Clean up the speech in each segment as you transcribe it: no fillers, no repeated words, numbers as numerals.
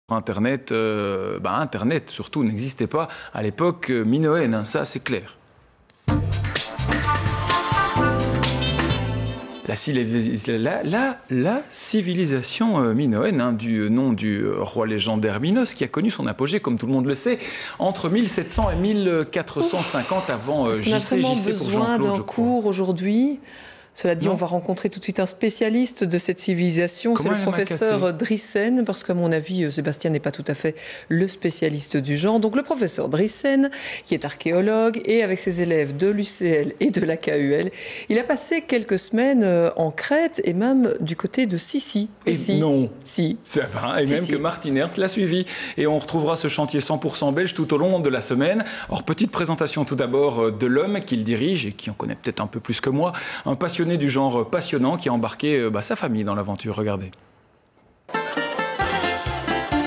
Internet, Internet surtout n'existait pas à l'époque minoenne, hein, ça c'est clair. La civilisation minoenne, hein, du nom du roi légendaire Minos, qui a connu son apogée, comme tout le monde le sait, entre 1700 et 1450 avant JC. On a vraiment besoin d'un cours aujourd'hui. Cela dit, on va rencontrer tout de suite un spécialiste de cette civilisation. C'est le professeur Driessen, parce qu'à mon avis, Sébastien n'est pas tout à fait le spécialiste du genre. Donc le professeur Driessen, qui est archéologue, et avec ses élèves de l'UCL et de la KUL, il a passé quelques semaines en Crète et même du côté de Sissi. Non, si. C'est vrai, et même que Martin Hertz l'a suivi. Et on retrouvera ce chantier 100% belge tout au long de la semaine. Alors, petite présentation tout d'abord de l'homme qu'il dirige et qui en connaît peut-être un peu plus que moi, un passionné du genre passionnant qui a embarqué sa famille dans l'aventure. Regardez.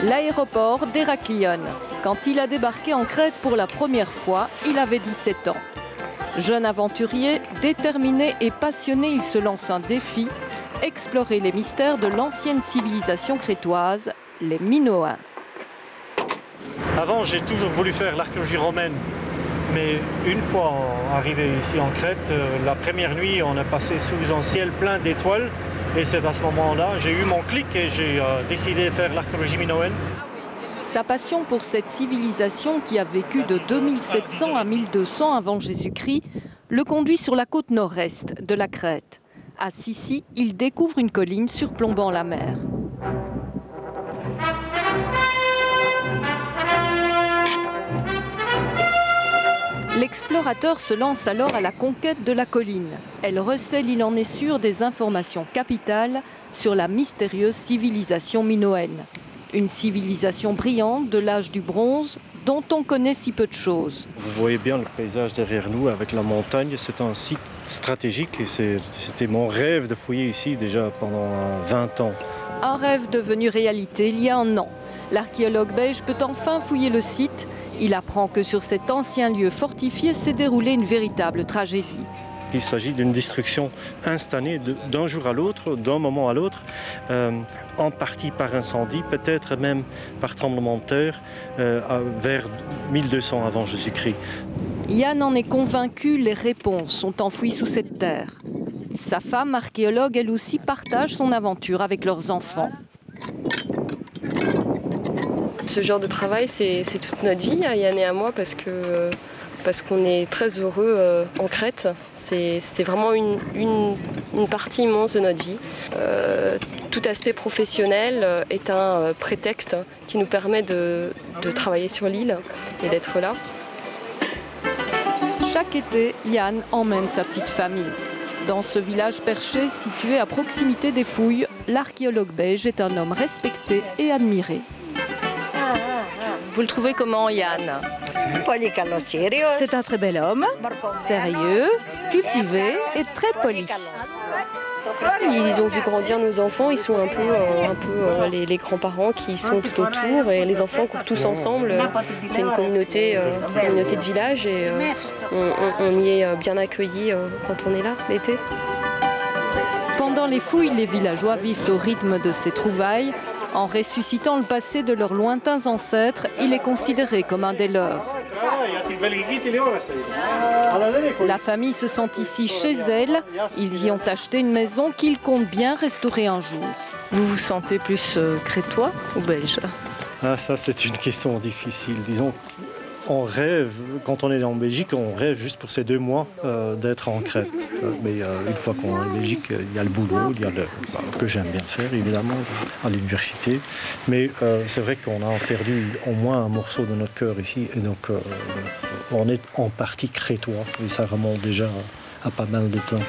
L'aéroport d'Héraklion. Quand il a débarqué en Crète pour la première fois, il avait 17 ans. Jeune aventurier, déterminé et passionné, il se lance un défi, explorer les mystères de l'ancienne civilisation crétoise, les Minoens. Avant, j'ai toujours voulu faire l'archéologie romaine. Mais une fois arrivé ici en Crète, la première nuit, on a passé sous un ciel plein d'étoiles. Et c'est à ce moment-là, j'ai eu mon clic et j'ai décidé de faire l'archéologie minoenne. Sa passion pour cette civilisation qui a vécu de 2700 à 1200 avant Jésus-Christ le conduit sur la côte nord-est de la Crète. À Sissi, il découvre une colline surplombant la mer. L'explorateur se lance alors à la conquête de la colline. Elle recèle, il en est sûr, des informations capitales sur la mystérieuse civilisation minoenne. Une civilisation brillante de l'âge du bronze dont on connaît si peu de choses. Vous voyez bien le paysage derrière nous avec la montagne. C'est un site stratégique et c'était mon rêve de fouiller ici déjà pendant 20 ans. Un rêve devenu réalité il y a un an. L'archéologue belge peut enfin fouiller le site. Il apprend que sur cet ancien lieu fortifié s'est déroulée une véritable tragédie. Il s'agit d'une destruction instantanée d'un jour à l'autre, d'un moment à l'autre, en partie par incendie, peut-être même par tremblement de terre, vers 1200 avant Jésus-Christ. Yann en est convaincu, les réponses sont enfouies sous cette terre. Sa femme, archéologue, elle aussi partage son aventure avec leurs enfants. Ce genre de travail, c'est toute notre vie, à Yann et à moi, parce qu'on est très heureux en Crète. C'est vraiment une partie immense de notre vie. Tout aspect professionnel est un prétexte qui nous permet de travailler sur l'île et d'être là. Chaque été, Yann emmène sa petite famille. Dans ce village perché, situé à proximité des fouilles, l'archéologue belge est un homme respecté et admiré. Vous le trouvez comment, Yann? C'est un très bel homme, sérieux, cultivé et très poli. Ils ont vu grandir nos enfants, ils sont un peu les grands-parents qui sont tout autour et les enfants courent tous ensemble. C'est une communauté de village et on y est bien accueillis quand on est là l'été. Pendant les fouilles, les villageois vivent au rythme de ces trouvailles. En ressuscitant le passé de leurs lointains ancêtres, il est considéré comme un des leurs. La famille se sent ici chez elle. Ils y ont acheté une maison qu'ils comptent bien restaurer un jour. Vous vous sentez plus crétois ou belge? Ça, c'est une question difficile. Disons, on rêve, quand on est en Belgique, on rêve juste pour ces 2 mois d'être en Crète. Mais une fois qu'on est en Belgique, il y a le boulot, il y a que j'aime bien faire, évidemment, à l'université. Mais c'est vrai qu'on a perdu au moins un morceau de notre cœur ici. Et donc, on est en partie crétois. Et ça remonte déjà à pas mal de temps.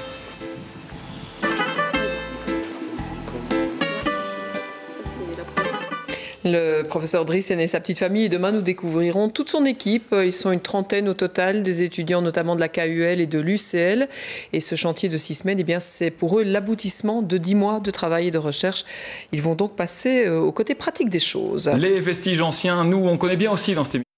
Le professeur Driessen et sa petite famille. Et demain, nous découvrirons toute son équipe. Ils sont une trentaine au total, des étudiants notamment de la KUL et de l'UCL. Et ce chantier de 6 semaines, eh bien, c'est pour eux l'aboutissement de 10 mois de travail et de recherche. Ils vont donc passer au côté pratique des choses. Les vestiges anciens, nous, on connaît bien aussi dans cette émission.